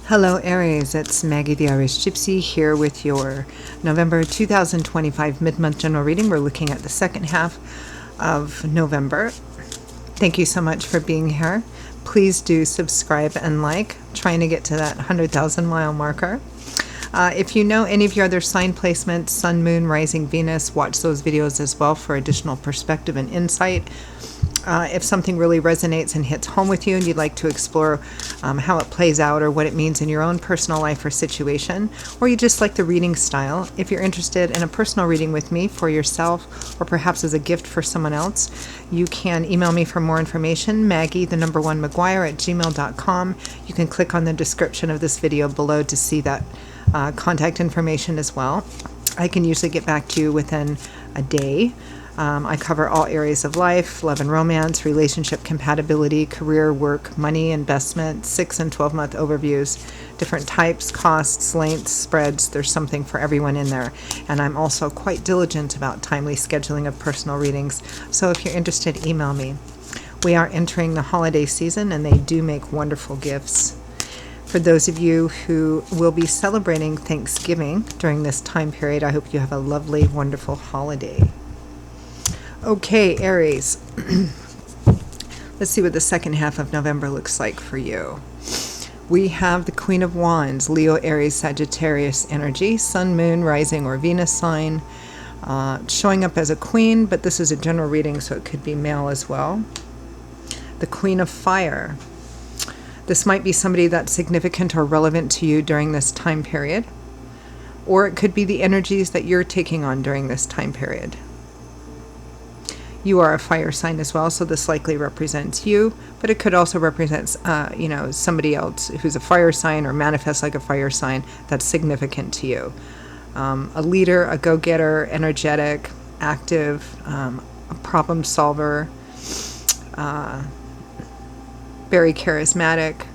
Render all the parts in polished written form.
Hello Aries, it's Maggie the Irish Gypsy here with your November 2025 mid-month general reading. We're looking at the second half of November. Thank you so much for being here. Please do subscribe and like, trying to get to that 100,000 mile marker. If you know any of your other sign placements, Sun, Moon, Rising, Venus, watch those videos as well for additional perspective and insight. If something really resonates and hits home with you and you'd like to explore how it plays out or what it means in your own personal life or situation, or you just like the reading style, if you're interested in a personal reading with me for yourself or perhaps as a gift for someone else, you can email me for more information, Maggie1McGuire@gmail.com. You can click on the description of this video below to see that contact information as well. I can usually get back to you within a day. I cover all areas of life: love and romance, relationship compatibility, career, work, money, investment, 6 and 12-month overviews, different types, costs, lengths, spreads. There's something for everyone in there. And I'm also quite diligent about timely scheduling of personal readings. So if you're interested, email me. We are entering the holiday season and they do make wonderful gifts. For those of you who will be celebrating Thanksgiving during this time period, I hope you have a lovely, wonderful holiday. Okay, Aries, let's see what the second half of November looks like for you. We have the Queen of Wands, Leo, Aries, Sagittarius energy, Sun, Moon, Rising, or Venus sign, showing up as a queen, but this is a general reading, so it could be male as well. The Queen of Fire. This might be somebody that's significant or relevant to you during this time period, or it could be the energies that you're taking on during this time period. You are a fire sign as well, so this likely represents you, but it could also represent, somebody else who's a fire sign or manifests like a fire sign that's significant to you. A leader, a go-getter, energetic, active, a problem solver, very charismatic.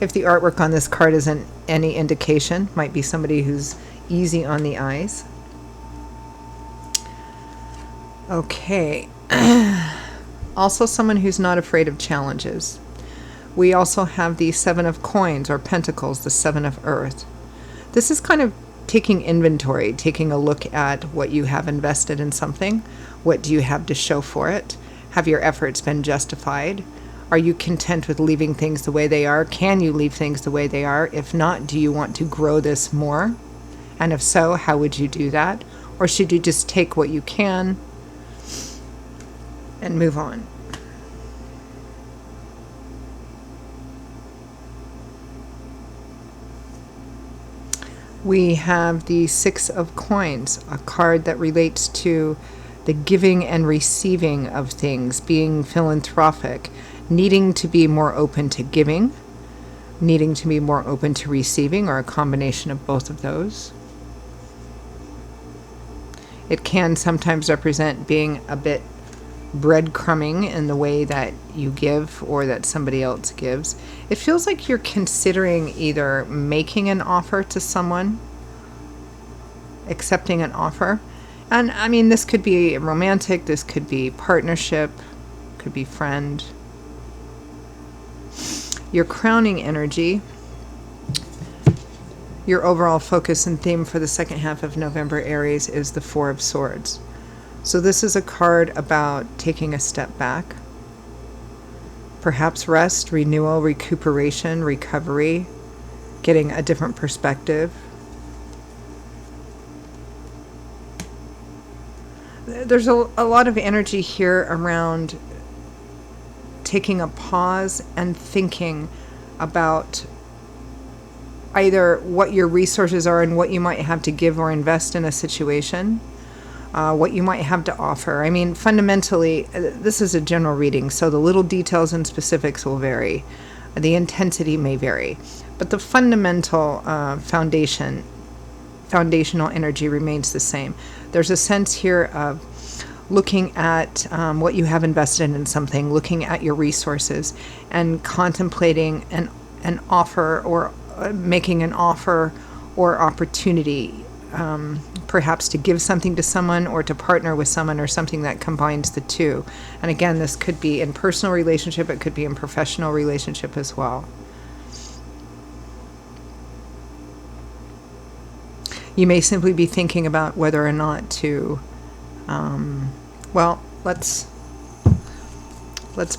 If the artwork on this card isn't any indication, might be somebody who's easy on the eyes. Okay. Also someone who's not afraid of challenges. We also have the Seven of Coins or Pentacles, the Seven of Earth. This is kind of taking inventory, taking a look at what you have invested in something. What do you have to show for it? Have your efforts been justified? Are you content with leaving things the way they are? Can you leave things the way they are? If not, do you want to grow this more? And if so, how would you do that? Or should you just take what you can and move on? We have the Six of Coins, a card that relates to the giving and receiving of things, being philanthropic, needing to be more open to giving, needing to be more open to receiving, or a combination of both of those. It can sometimes represent being a bit breadcrumbing in the way that you give or that somebody else gives. It feels like you're considering either making an offer to someone, accepting an offer. And I mean, this could be romantic, this could be partnership, could be friend. Your crowning energy, your overall focus and theme for the second half of November, Aries, is the Four of Swords. So this is a card about taking a step back, perhaps rest, renewal, recuperation, recovery, getting a different perspective. There's a lot of energy here around taking a pause and thinking about either what your resources are and what you might have to give or invest in a situation, what you might have to offer. I mean, fundamentally, this is a general reading, so the little details and specifics will vary. The intensity may vary, but the fundamental foundational energy remains the same. There's a sense here of looking at what you have invested in something, looking at your resources, and contemplating an offer or making an offer or opportunity perhaps to give something to someone or to partner with someone, or something that combines the two. And again, this could be in personal relationship, it could be in professional relationship as well. You may simply be thinking about whether or not to, well, let's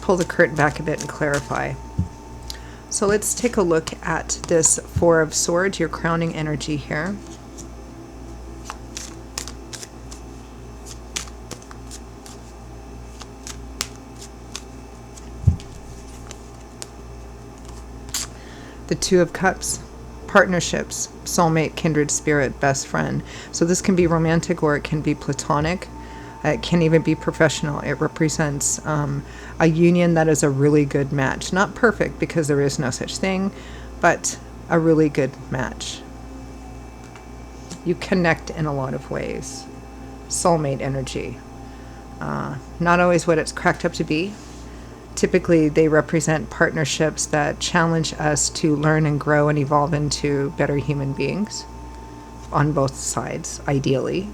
pull the curtain back a bit and clarify. So let's take a look at this Four of Swords, your crowning energy here. The Two of Cups, partnerships, soulmate, kindred spirit, best friend. So this can be romantic or it can be platonic. It can even be professional. It represents a union that is a really good match. Not perfect, because there is no such thing, but a really good match. You connect in a lot of ways. Soulmate energy. Not always what it's cracked up to be. Typically, they represent partnerships that challenge us to learn and grow and evolve into better human beings on both sides, ideally.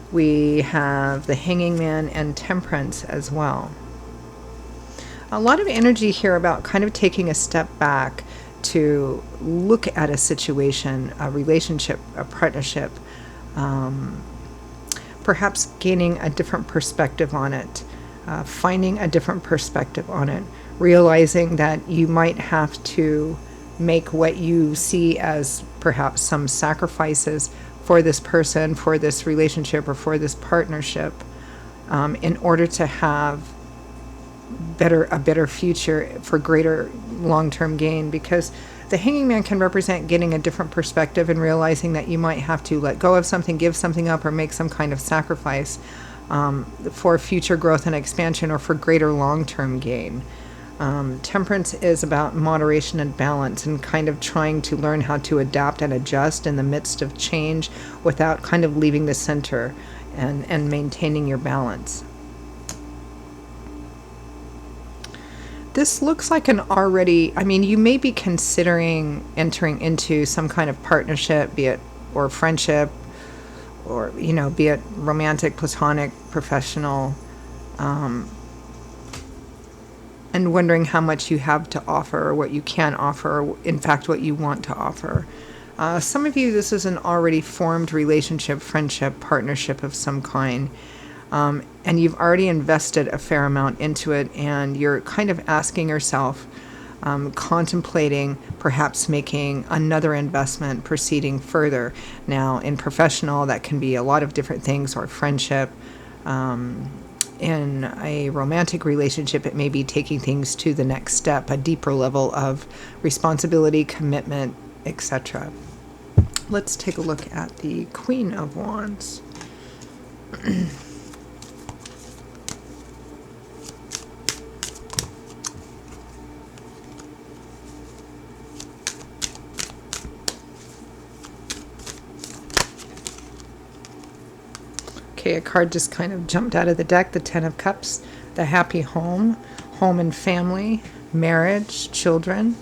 We have the Hanging Man and Temperance as well. A lot of energy here about kind of taking a step back to look at a situation, a relationship, a partnership, perhaps gaining a different perspective on it, finding a different perspective on it, realizing that you might have to make what you see as perhaps some sacrifices for this person, for this relationship, or for this partnership, in order to have a better future for greater long-term gain. Because the Hanging Man can represent getting a different perspective and realizing that you might have to let go of something, give something up, or make some kind of sacrifice for future growth and expansion, or for greater long-term gain. Temperance is about moderation and balance, and kind of trying to learn how to adapt and adjust in the midst of change without kind of leaving the center, and maintaining your balance. This looks like an already, I mean, you may be considering entering into some kind of partnership, be it or friendship, or, you know, be it romantic, platonic, professional, and wondering how much you have to offer, or what you can offer, or in fact what you want to offer. Some of you, this is an already formed relationship, friendship, partnership of some kind, and you've already invested a fair amount into it, and you're kind of asking yourself, contemplating perhaps making another investment, proceeding further. Now, in professional, that can be a lot of different things, or friendship. In a romantic relationship, it may be taking things to the next step, a deeper level of responsibility, commitment, etc. Let's take a look at the Queen of Wands. Okay, a card just kind of jumped out of the deck, the Ten of Cups, the happy home, home and family, marriage, children.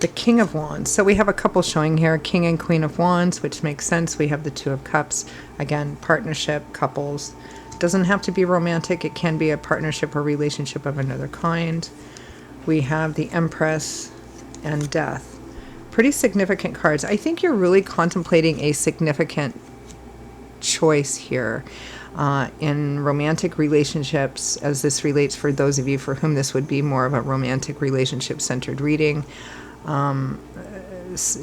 The King of Wands. So we have a couple showing here, King and Queen of Wands, which makes sense. We have the Two of Cups, again, partnership, couples. Doesn't have to be romantic, it can be a partnership or relationship of another kind. We have the Empress and Death. Pretty significant cards. I think you're really contemplating a significant choice here in romantic relationships, as this relates for those of you for whom this would be more of a romantic relationship centered reading,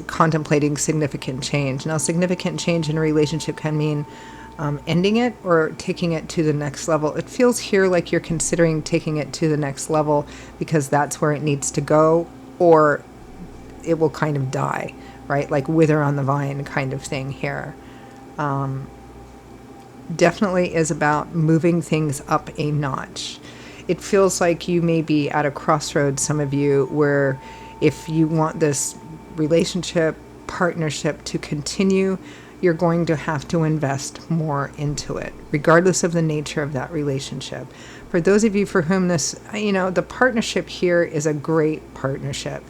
contemplating significant change. Now, significant change in a relationship can mean ending it or taking it to the next level. It feels here like you're considering taking it to the next level because that's where it needs to go, or it will kind of die, right? Like wither on the vine kind of thing here. Definitely is about moving things up a notch. It feels like you may be at a crossroads, some of you, where if you want this relationship, partnership to continue, you're going to have to invest more into it, regardless of the nature of that relationship. For those of you for whom this, the partnership here is a great partnership.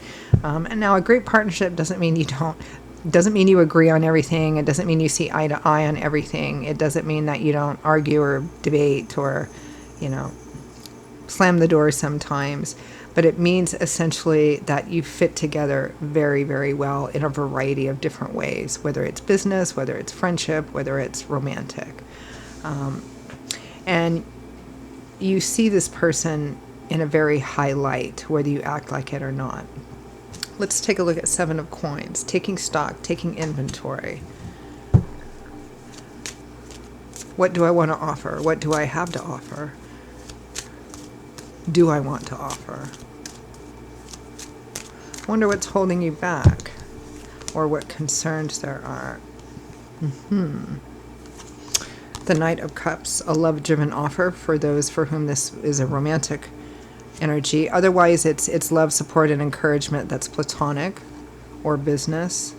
And now a great partnership doesn't mean you agree on everything. It doesn't mean you see eye to eye on everything. It doesn't mean that you don't argue or debate or, slam the door sometimes. But it means essentially that you fit together very, very well in a variety of different ways, whether it's business, whether it's friendship, whether it's romantic. And you see this person in a very high light, whether you act like it or not. Let's take a look at 7 of Coins, taking stock, taking inventory. What do I want to offer? What do I have to offer? Do I want to offer? Wonder what's holding you back, or what concerns there are. The Knight of Cups, a love-driven offer for those for whom this is a romantic energy. Otherwise, it's love, support, and encouragement that's platonic or business.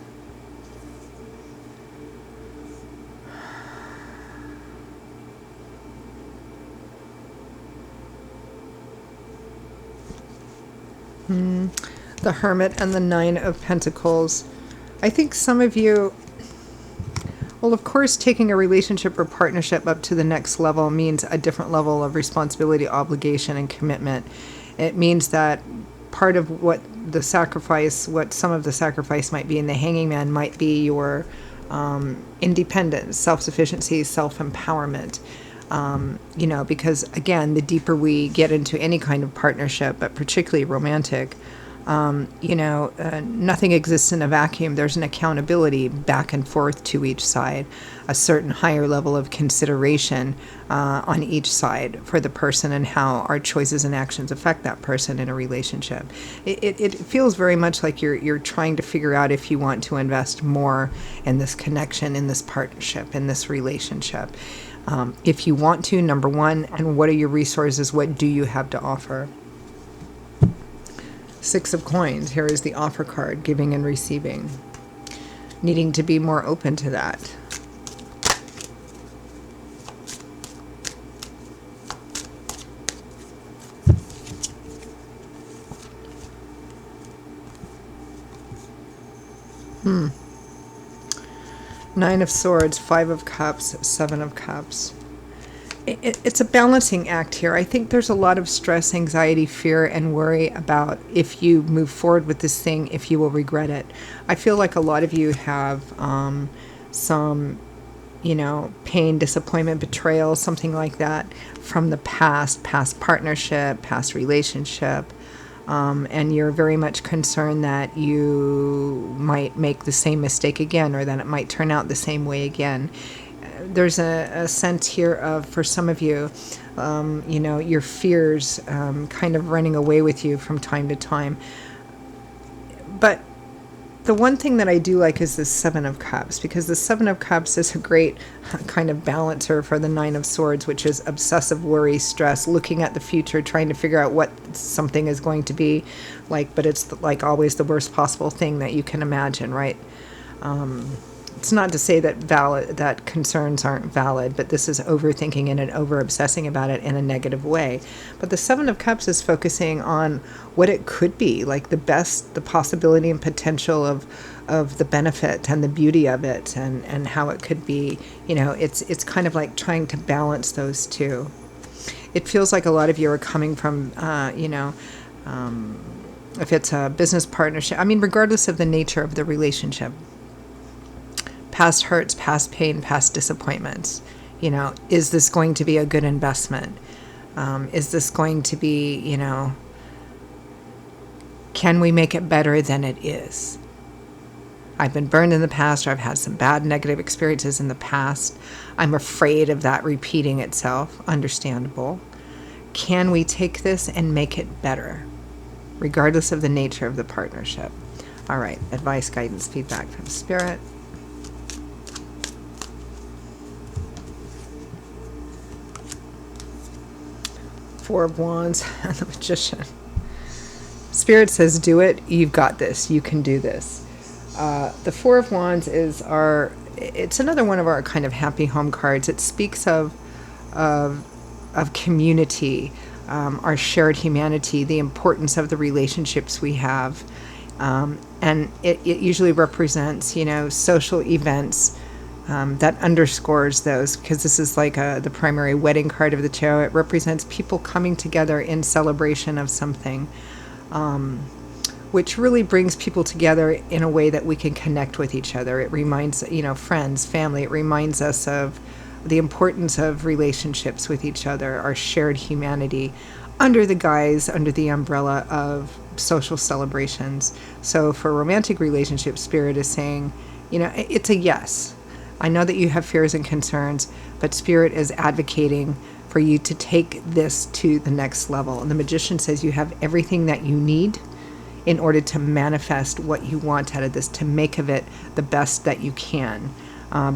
The Hermit and the 9 of Pentacles. I think some of you, well, of course, taking a relationship or partnership up to the next level means a different level of responsibility, obligation, and commitment. It means that part of what some of the sacrifice might be in the Hanging Man might be your independence, self-sufficiency, self-empowerment. Because again, the deeper we get into any kind of partnership, but particularly romantic, nothing exists in a vacuum. There's an accountability back and forth to each side, a certain higher level of consideration on each side for the person and how our choices and actions affect that person in a relationship. It feels very much like you're trying to figure out if you want to invest more in this connection, in this partnership, in this relationship. If you want to, number one, and what are your resources? What do you have to offer? 6 of Coins. Here is the offer card, giving and receiving. Needing to be more open to that. Nine of Swords, 5 of Cups, 7 of Cups. It's a balancing act here. I think there's a lot of stress, anxiety, fear, and worry about if you move forward with this thing, if you will regret it. I feel like a lot of you have some, pain, disappointment, betrayal, something like that from the past partnership, past relationship. And you're very much concerned that you might make the same mistake again, or that it might turn out the same way again. There's a sense here of, for some of you, your fears kind of running away with you from time to time. But the one thing that I do like is the 7 of Cups, because the 7 of Cups is a great kind of balancer for the 9 of Swords, which is obsessive worry, stress, looking at the future, trying to figure out what something is going to be like, but it's like always the worst possible thing that you can imagine, right? It's not to say that concerns aren't valid, but this is overthinking and over-obsessing about it in a negative way. But the 7 of Cups is focusing on what it could be, like the possibility and potential of the benefit and the beauty of it, and how it could be. It's kind of like trying to balance those two. It feels like a lot of you are coming from, if it's a business partnership, regardless of the nature of the relationship, past hurts, past pain, past disappointments. Is this going to be a good investment? Is this going to be, can we make it better than it is? I've been burned in the past, or I've had some bad negative experiences in the past. I'm afraid of that repeating itself. Understandable. Can we take this and make it better, regardless of the nature of the partnership? All right, advice, guidance, feedback from Spirit. Four of Wands and the Magician. Spirit says, do it. You've got this. You can do this. The Four of Wands is our it's another one of our kind of happy home cards. It speaks of community, our shared humanity, the importance of the relationships we have. And it usually represents, social events that underscores those, because this is like the primary wedding card of the tarot. It represents people coming together in celebration of something, which really brings people together in a way that we can connect with each other. It reminds, friends, family. It reminds us of the importance of relationships with each other, our shared humanity, under the umbrella of social celebrations. So for romantic relationships, Spirit is saying, it's a yes. I know that you have fears and concerns, but Spirit is advocating for you to take this to the next level. And the Magician says you have everything that you need in order to manifest what you want out of this, to make of it the best that you can.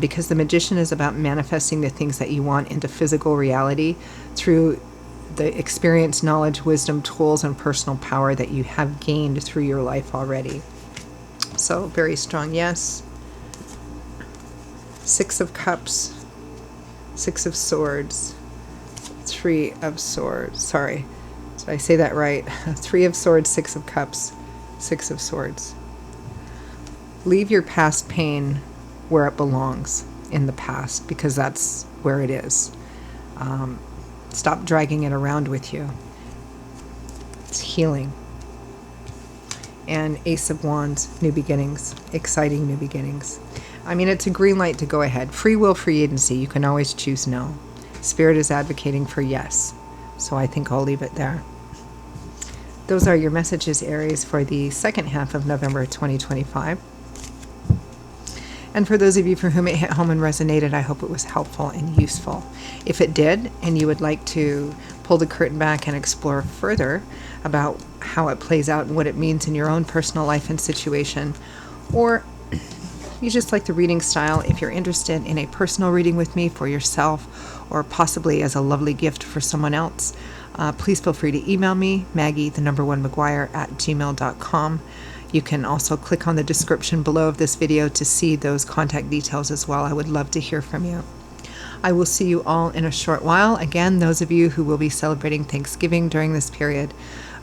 Because the Magician is about manifesting the things that you want into physical reality through the experience, knowledge, wisdom, tools, and personal power that you have gained through your life already. So very strong yes. 6 of Cups, 6 of Swords, 3 of Swords. Sorry, did I say that right? 3 of Swords, 6 of Cups, 6 of Swords. Leave your past pain where it belongs, in the past, because that's where it is. Stop dragging it around with you. It's healing. And Ace of Wands, new beginnings, exciting new beginnings. I mean, it's a green light to go ahead. Free will, free agency. You can always choose no. Spirit is advocating for yes. So I think I'll leave it there. Those are your messages, Aries, for the second half of November 2025. And for those of you for whom it hit home and resonated, I hope it was helpful and useful. If it did, and you would like to pull the curtain back and explore further about how it plays out and what it means in your own personal life and situation, or you just like the reading style, if you're interested in a personal reading with me for yourself, or possibly as a lovely gift for someone else, please feel free to email me, Maggie1McGuire@gmail.com. You can also click on the description below of this video to see those contact details as well. I would love to hear from you. I will see you all in a short while. Again, those of you who will be celebrating Thanksgiving during this period,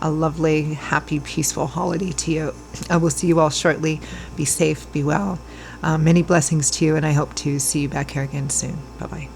a lovely, happy, peaceful holiday to you. I will see you all shortly. Be safe, be well. Many blessings to you, and I hope to see you back here again soon. Bye-bye.